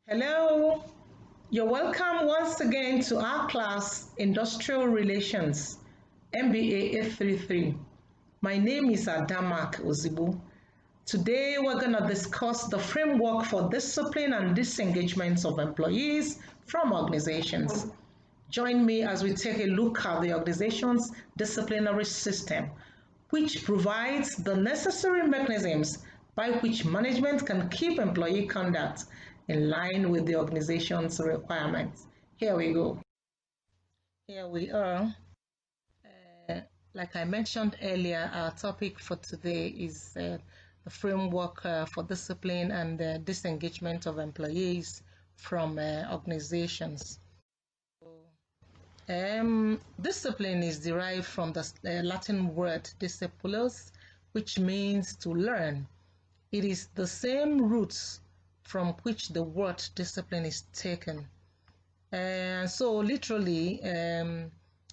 Hello, you're welcome once again to our class, Industrial Relations, MBA 833. My name is Mac-Ozigbo. Today we're going to discuss the framework for discipline and disengagement of employees from organizations. Join me as we take a look at the organization's disciplinary system, which provides the necessary mechanisms by which management can keep employee conduct in line with the organization's requirements. Here we go. Here we are. Like I mentioned earlier, our topic for today is the framework for discipline and disengagement of employees from organizations. Discipline is derived from the Latin word disciplus, which means to learn. It is the same roots from which the word discipline is taken. So literally,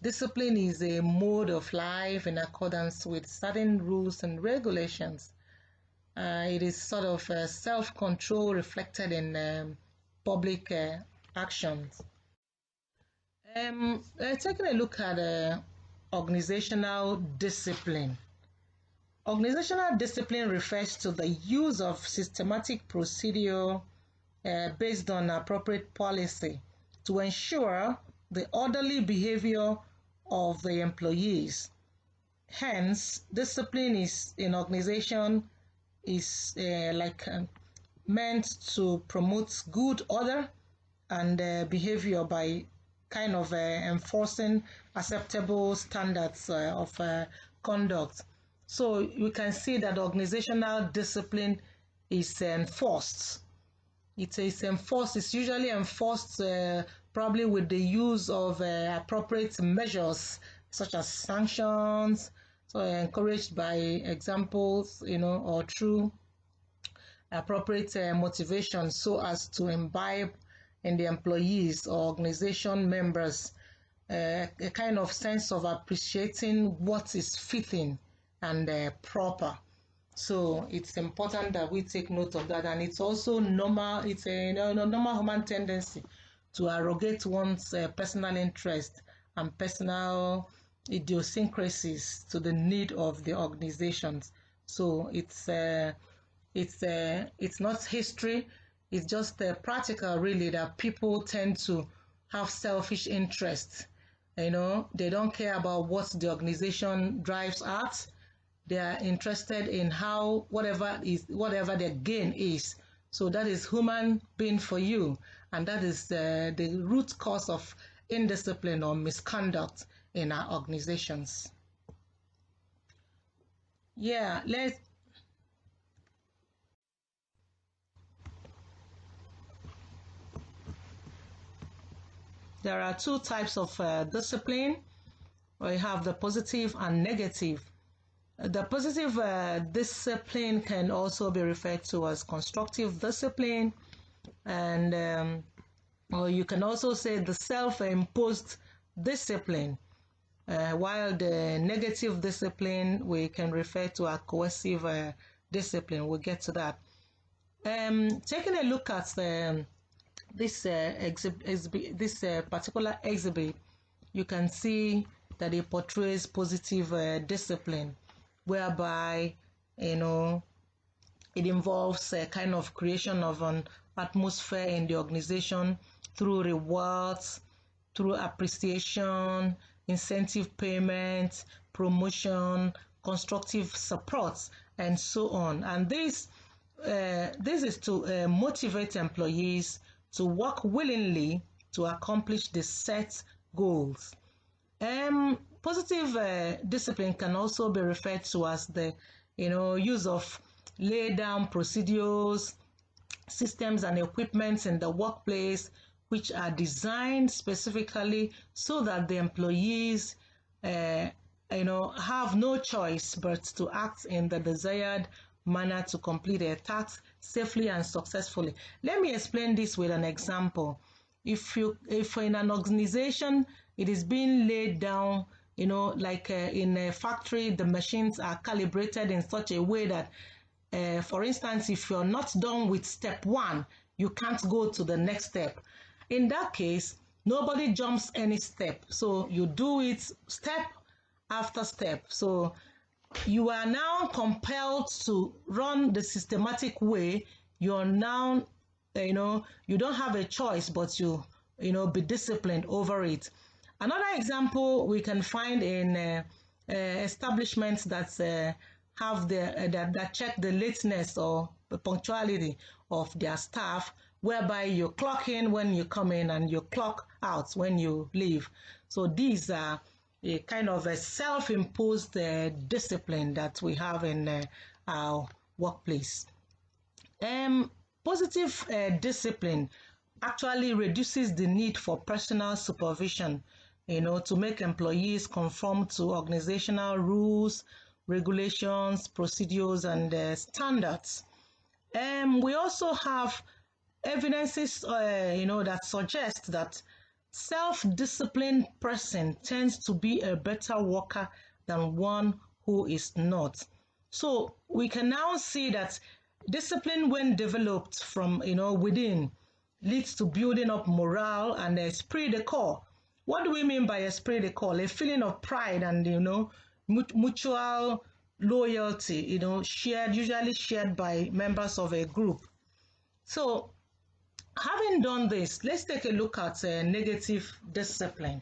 discipline is a mode of life in accordance with certain rules and regulations. It is sort of self-control reflected in public actions. Taking a look at organizational discipline. Organizational discipline refers to the use of systematic procedure based on appropriate policy to ensure the orderly behavior of the employees. Hence, discipline is in organization is meant to promote good order and behavior by kind of enforcing acceptable standards of conduct. So you can see that organizational discipline is enforced. It is enforced. It's usually enforced probably with the use of appropriate measures such as sanctions, so encouraged by examples, or through appropriate motivation, so as to imbibe in the employees or organization members a kind of sense of appreciating what is fitting and proper. So it's important that we take note of that, and it's also normal. It's a normal human tendency to arrogate one's personal interest and personal idiosyncrasies to the need of the organizations. So it's not history. It's just practical, really, that people tend to have selfish interests. They don't care about what the organization drives at. They are interested in how whatever their gain is. So that is human being for you, and that is the root cause of indiscipline or misconduct in our organizations. Yeah, there are two types of discipline. We have the positive and negative. The positive discipline can also be referred to as constructive discipline, and or you can also say the self-imposed discipline, while the negative discipline we can refer to as coercive discipline. We'll get to that. Taking a look at this particular exhibit, you can see that it portrays positive discipline, whereby it involves a kind of creation of an atmosphere in the organization through rewards, through appreciation, incentive payments, promotion, constructive support, and so on. And this is to motivate employees to work willingly to accomplish the set goals. Positive discipline can also be referred to as the use of lay down procedures, systems and equipment in the workplace which are designed specifically so that the employees have no choice but to act in the desired manner to complete their tasks safely and successfully. Let me explain this with an example. If in an organization it is being laid down, in a factory, the machines are calibrated in such a way that, for instance, if you're not done with step 1, you can't go to the next step. In that case, nobody jumps any step. So you do it step after step. So you are now compelled to run the systematic way. You're now, you don't have a choice but you be disciplined over it. Another example we can find in establishments that have that check the lateness or the punctuality of their staff, whereby you clock in when you come in and you clock out when you leave. So these are a kind of a self-imposed discipline that we have in our workplace. Positive discipline actually reduces the need for personal supervision, to make employees conform to organizational rules, regulations, procedures, and standards. We also have evidences, that suggest that self-disciplined person tends to be a better worker than one who is not. So we can now see that discipline, when developed from within, leads to building up morale and esprit de corps. What do we mean by esprit de corps? A feeling of pride and mutual loyalty, usually shared by members of a group. So having done this, let's take a look at negative discipline.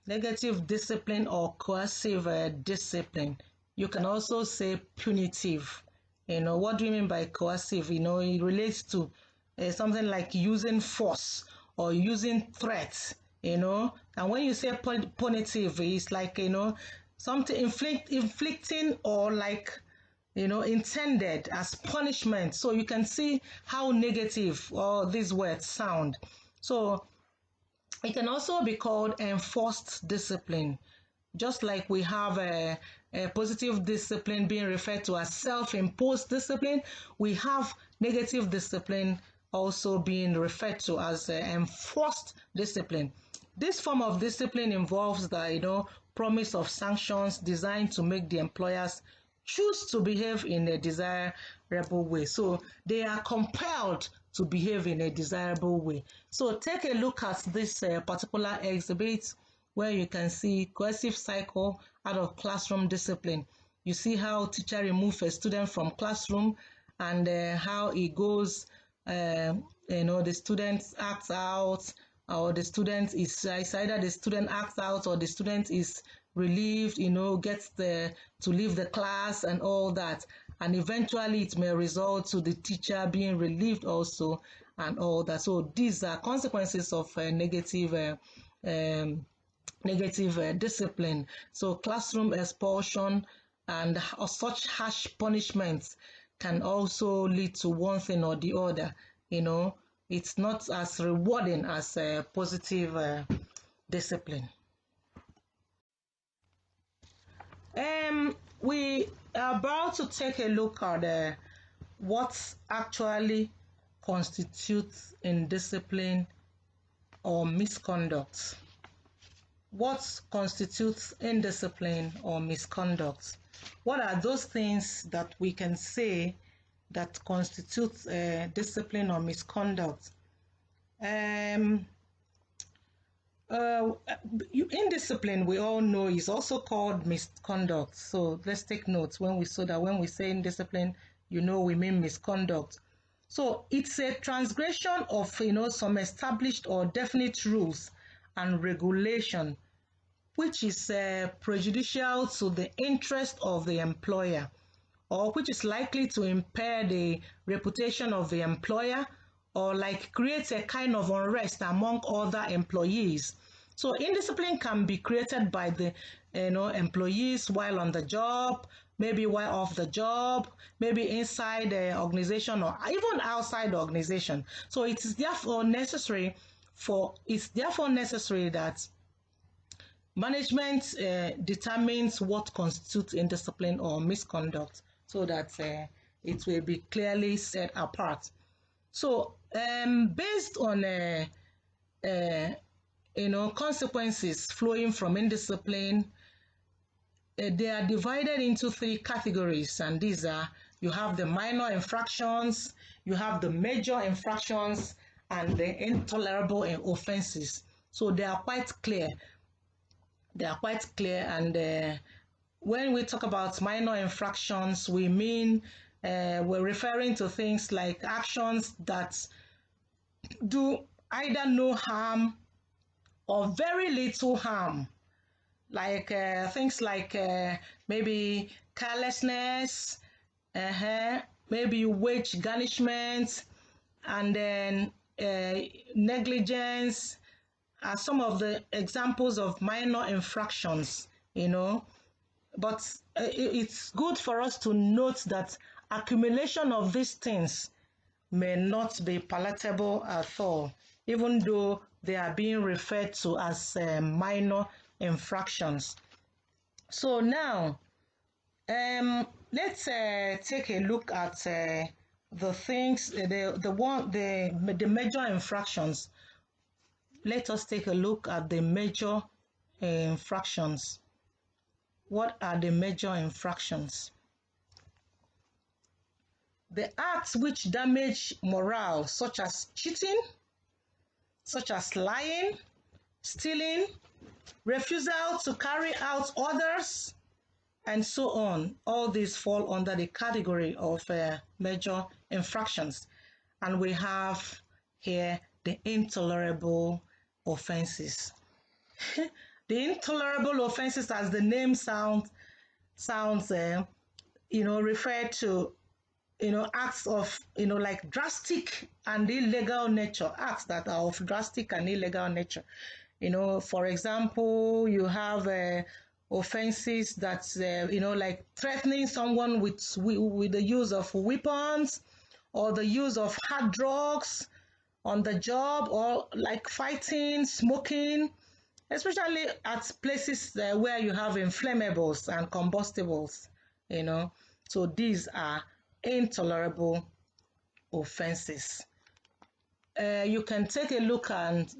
Negative discipline or coercive discipline. You can also say punitive. What do you mean by coercive? It relates to something like using force or using threats, and when you say punitive, it's like, something inflicting or like, intended as punishment. So you can see how negative all these words sound. So it can also be called enforced discipline. Just like we have a positive discipline being referred to as self-imposed discipline, we have negative discipline also being referred to as enforced discipline. This form of discipline involves the promise of sanctions designed to make the employers choose to behave in a desirable way. So they are compelled to behave in a desirable way. So take a look at this particular exhibit where you can see coercive cycle out of classroom discipline. You see how teacher removes a student from classroom and how it goes, the student acts out, or the student is, it's either the student acts out or the student is relieved, gets to leave the class and all that. And eventually it may result to the teacher being relieved also and all that. So these are consequences of negative discipline. So classroom expulsion and such harsh punishments can also lead to one thing or the other. It's not as rewarding as positive discipline. We are about to take a look at what actually constitutes indiscipline or misconduct. What constitutes indiscipline or misconduct? What are those things that we can say that constitutes discipline or misconduct? Indiscipline, we all know, is also called misconduct. So let's take notes when we say indiscipline, we mean misconduct. So it's a transgression of some established or definite rules and regulation, which is prejudicial to the interest of the employer, or which is likely to impair the reputation of the employer, or like create a kind of unrest among other employees. So indiscipline can be created by the employees while on the job, maybe while off the job, maybe inside the organization or even outside the organization. So it is therefore necessary that management determines what constitutes indiscipline or misconduct, so that it will be clearly set apart. So based on consequences flowing from indiscipline, they are divided into three categories, and these are You have the minor infractions, you have the major infractions, and the intolerable offenses. So they are quite clear. They are quite clear, and when we talk about minor infractions, we mean we're referring to things like actions that do either no harm or very little harm, like things like maybe carelessness, maybe wage garnishment, and then negligence are some of the examples of minor infractions, you know. But it's good for us to note that accumulation of these things may not be palatable at all, even though they are being referred to as minor infractions. So now, let's take a look at the things, the major infractions. Let us take a look at the major infractions. What are the major infractions? The acts which damage morale, such as cheating, such as lying, stealing, refusal to carry out orders, and so on. All these fall under the category of major infractions. And we have here the intolerable offenses. The intolerable offenses, as the name sounds, refer to, acts of, like drastic and illegal nature, acts that are of drastic and illegal nature. For example, you have offenses that, like threatening someone with the use of weapons, or the use of hard drugs on the job, or like fighting, smoking, especially at places where you have inflammables and combustibles, So these are intolerable offenses. You can take a look at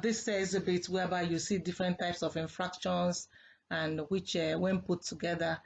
this exhibit, whereby you see different types of infractions, and which, when put together,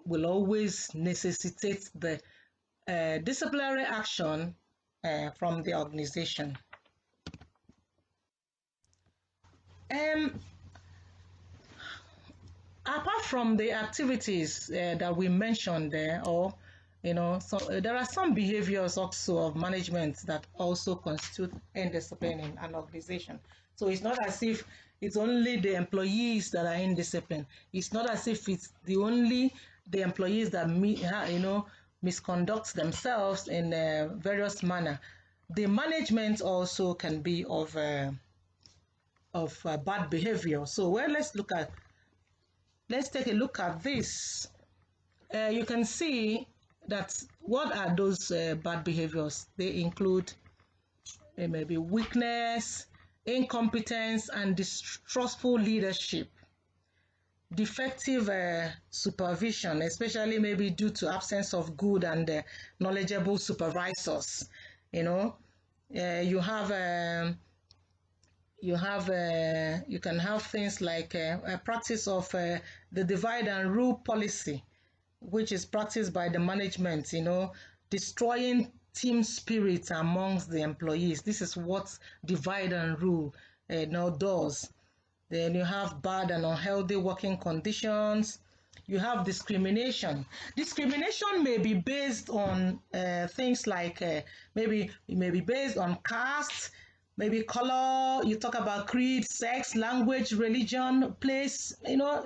will always necessitate the disciplinary action from the organization. Apart from the activities that we mentioned there, so there are some behaviors also of management that also constitute indiscipline in an organization. So it's not as if it's only the employees that are indisciplined. It's not as if it's only the employees that misconduct themselves in various manner. The management also can be of bad behavior. So let's take a look at this. You can see that what are those bad behaviors? They include maybe weakness, incompetence, and distrustful leadership, defective supervision, especially maybe due to absence of good and knowledgeable supervisors. You can have things like a practice of the divide and rule policy, which is practiced by the management, destroying team spirit amongst the employees. This is what divide and rule does. Then you have bad and unhealthy working conditions. You have discrimination. Discrimination may be based on things like maybe it may be based on caste, maybe color. You talk about creed, sex, language, religion, place,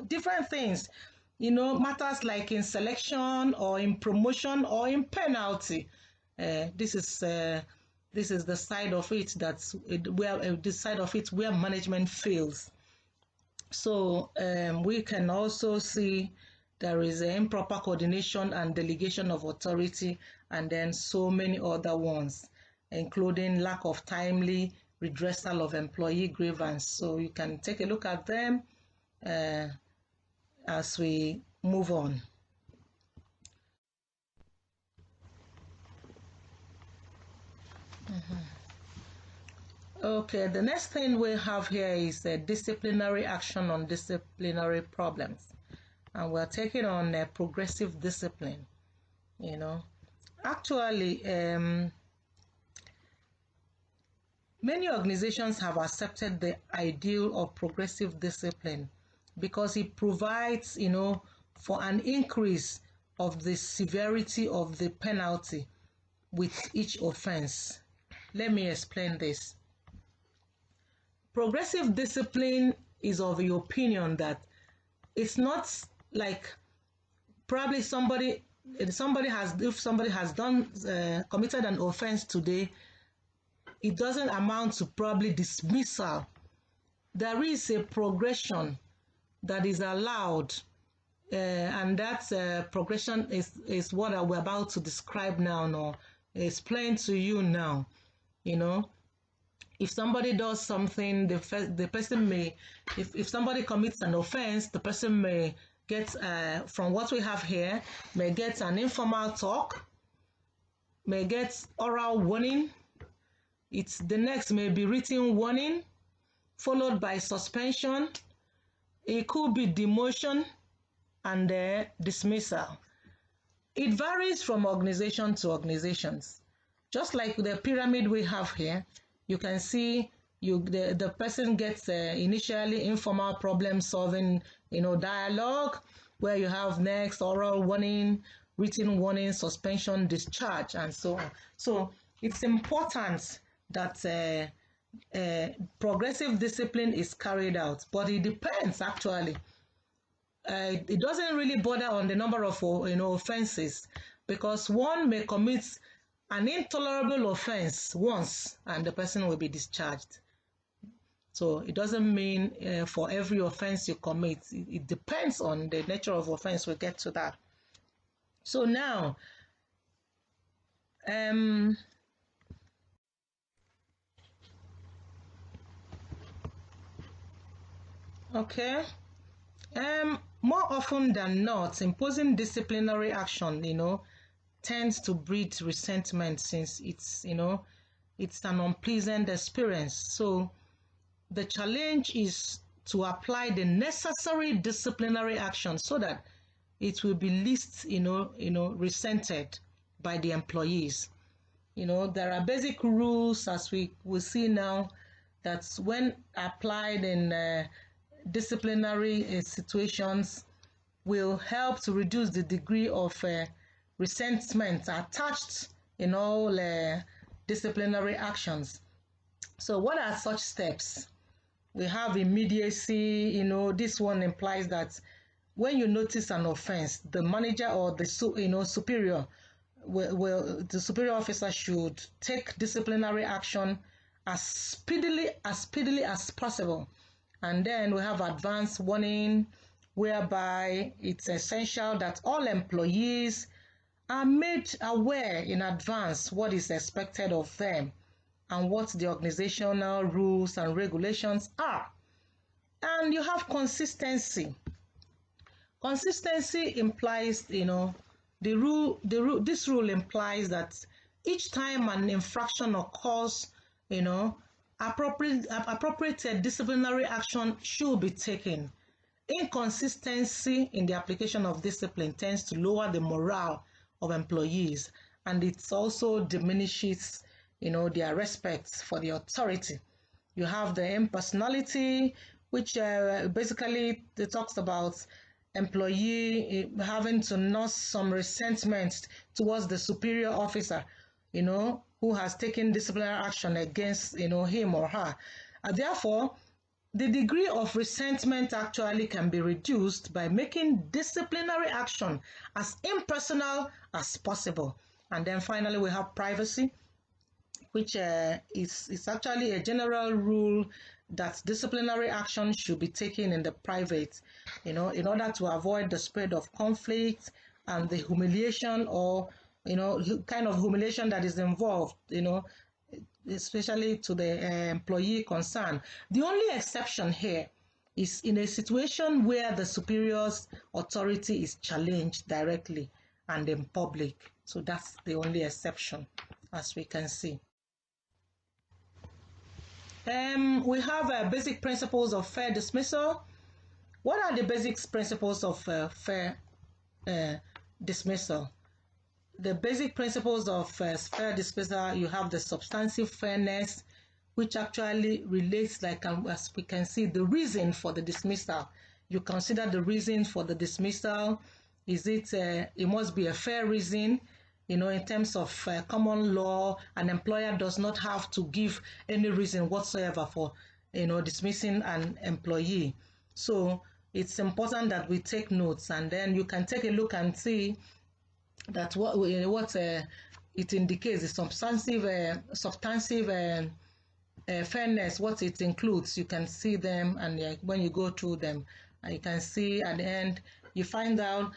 different things. Matters like in selection or in promotion or in penalty. This is the side of it where management fails. So we can also see there is improper coordination and delegation of authority, and then so many other ones, including lack of timely redressal of employee grievance. So you can take a look at them as we move on. Okay, the next thing we have here is disciplinary action on disciplinary problems. And we're taking on progressive discipline. you know. Actually, many organizations have accepted the ideal of progressive discipline because it provides, for an increase of the severity of the penalty with each offense. Let me explain this. Progressive discipline is of the opinion that it's not like probably if somebody has committed an offense today, it doesn't amount to probably dismissal. There is a progression that is allowed, and that progression is what we're about to describe now, or explain to you now. If somebody does something, the person may, if somebody commits an offense, the person may get, from what we have here, may get an informal talk, may get oral warning. The next may be written warning, followed by suspension. It could be demotion and dismissal. It varies from organization to organizations. Just like the pyramid we have here, you can see the person gets initially informal problem solving, dialogue, where you have next oral warning, written warning, suspension, discharge, and so on. So it's important that progressive discipline is carried out, but it depends actually. It doesn't really bother on the number of offenses, because one may commit an intolerable offense once and the person will be discharged. So it doesn't mean for every offense you commit. It depends on the nature of offense. We'll get to that. So now, okay. More often than not, imposing disciplinary action, tends to breed resentment, since it's an unpleasant experience. So the challenge is to apply the necessary disciplinary action so that it will be least resented by the employees. There are basic rules, as we will see now, that when applied in disciplinary situations will help to reduce the degree of resentment attached in all disciplinary actions. So what are such steps? We have immediacy. This one implies that when you notice an offense, the manager or the superior the superior officer should take disciplinary action as speedily as possible. And then we have advance warning, whereby it's essential that all employees are made aware in advance what is expected of them and what the organizational rules and regulations are. And you have consistency. Consistency implies, this rule implies that each time an infraction occurs, appropriate disciplinary action should be taken. Inconsistency in the application of discipline tends to lower the morale of employees, and it also diminishes, their respect for the authority. You have the impersonality, which basically it talks about employee having to nurse some resentment towards the superior officer, who has taken disciplinary action against, him or her. Therefore, the degree of resentment actually can be reduced by making disciplinary action as impersonal as possible. And then finally, we have privacy, which is actually a general rule that disciplinary action should be taken in the private, in order to avoid the spread of conflict and the humiliation or, kind of humiliation that is involved, especially to the employee concerned. The only exception here is in a situation where the superior's authority is challenged directly and in public. So that's the only exception, as we can see. We have basic principles of fair dismissal. What are the basic principles of fair dismissal? the basic principles of fair dismissal, you have the substantive fairness, which actually relates, like as we can see, the reason for the dismissal. You consider the reason for the dismissal. Is it, it must be a fair reason. You know, in terms of common law, an employer does not have to give any reason whatsoever for, you know, dismissing an employee. So it's important that we take notes, and then you can take a look and see that what it indicates, the substantive fairness, what it includes. You can see them, and when you go through them, and you can see at the end, you find out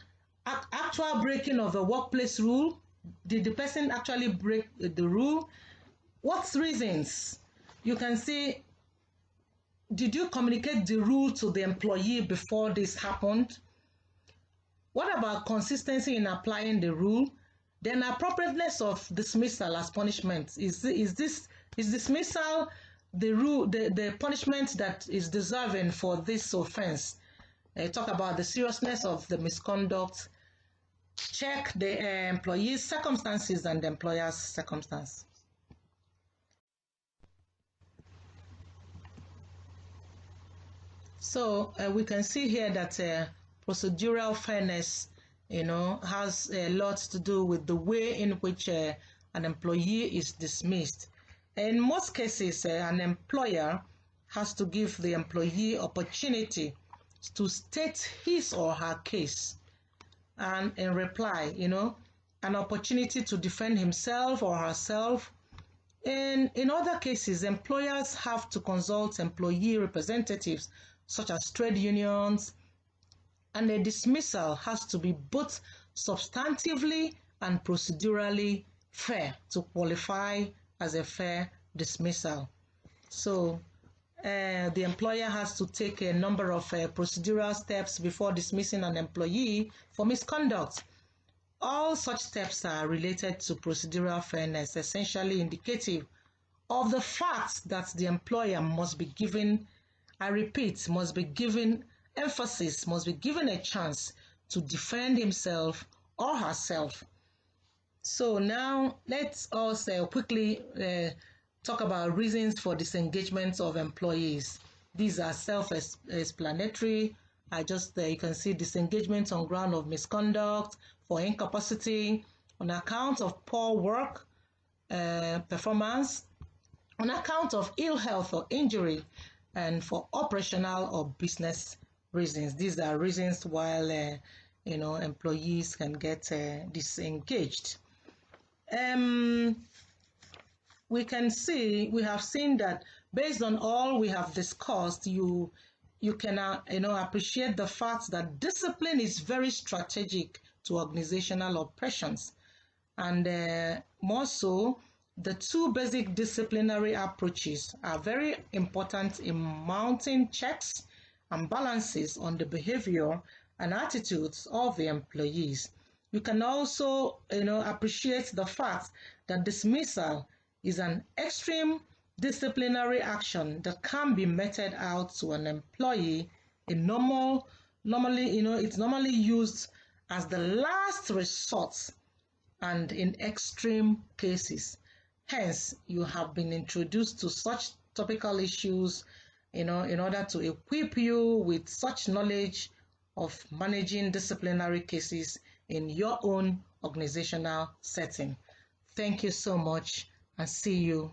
actual breaking of a workplace rule. Did the person actually break the rule? What reasons? You can see, did you communicate the rule to the employee before this happened? What about consistency in applying the rule? Then appropriateness of dismissal as punishment. Is dismissal the rule, the punishment that is deserving for this offense? Talk about the seriousness of the misconduct. Check the employee's circumstances and the employer's circumstance. So we can see here that procedural fairness, you know, has a lot to do with the way in which an employee is dismissed. In most cases, an employer has to give the employee opportunity to state his or her case, and in reply, you know, an opportunity to defend himself or herself. In other cases, employers have to consult employee representatives such as trade unions, and a dismissal has to be both substantively and procedurally fair to qualify as a fair dismissal. So the employer has to take a number of procedural steps before dismissing an employee for misconduct. All such steps are related to procedural fairness, essentially indicative of the fact that the employer must be given, I repeat, must be given emphasis, must be given a chance to defend himself or herself. So now let's also quickly talk about reasons for disengagement of employees. These are self-explanatory. You can see disengagement on ground of misconduct, for incapacity, on account of poor work performance, on account of ill health or injury, and for operational or business reasons. These are reasons why employees can get disengaged. We have seen that based on all we have discussed, you can appreciate the fact that discipline is very strategic to organizational operations, and more so, the two basic disciplinary approaches are very important in mounting checks and balances on the behavior and attitudes of the employees. You can also appreciate the fact that dismissal is an extreme disciplinary action that can be meted out to an employee in it's normally used as the last resort and in extreme cases. Hence, you have been introduced to such topical issues, in order to equip you with such knowledge of managing disciplinary cases in your own organizational setting. Thank you so much, and see you.